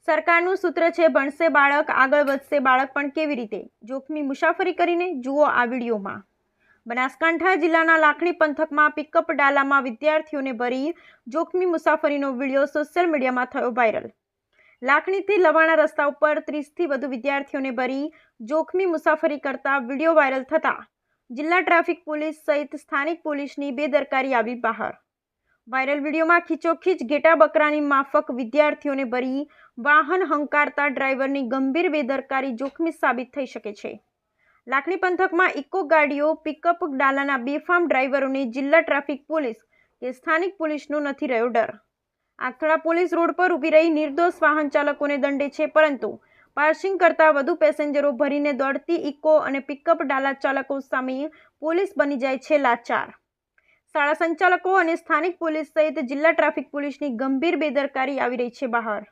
સરકારનું સૂત્ર છે ભણશે બાળક આગળ વધશે બાળક, પણ કેવી રીતે? જોખમી મુસાફરી કરીને જુઓ આ વિડીયોમાં। બનાસકાંઠા જિલ્લાના લાખણી પંથકમાં પિકઅપ ડાલામાં વિદ્યાર્થીઓને ભરી જોખમી મુસાફરીનો વિડીયો સોશિયલ મીડિયામાં થયો વાયરલ। લાખણીથી લવાણા રસ્તા ઉપર 30થી વધુ વિદ્યાર્થીઓને ભરી જોખમી મુસાફરી કરતા વિડીયો વાયરલ થતા જિલ્લા ટ્રાફિક પોલીસ સહિત સ્થાનિક પોલીસની બેદરકારી આવી બહાર। વાયરલ વિડીયોમાં ખીચોખીચ ઘેટા બકરાની માફક વિદ્યાર્થીઓને ભરી વાહન હંકારતા ડ્રાઈવરની ગંભીર બેદરકારી જોખમી સાબિત થઈ શકે છે। લાખણી પંથકમાં ઇકો ગાડીઓ પિકઅપ ડાલાના બેફામ ડ્રાઈવરોને જિલ્લા ટ્રાફિક પોલીસ કે સ્થાનિક પોલીસનો નથી રહ્યો ડર। આખતળા પોલીસ રોડ પર ઊભી રહી નિર્દોષ વાહન ચાલકોને દંડે છે, પરંતુ પાર્સિંગ કરતાં વધુ પેસેન્જરો ભરીને દોડતી ઇકો અને પિકઅપ ડાલા ચાલકો સામે પોલીસ બની જાય છે લાચાર। શાળા સંચાલકો અને સ્થાનિક પોલીસ સહિત જિલ્લા ટ્રાફિક પોલીસની ગંભીર બેદરકારી આવી રહી છે બહાર।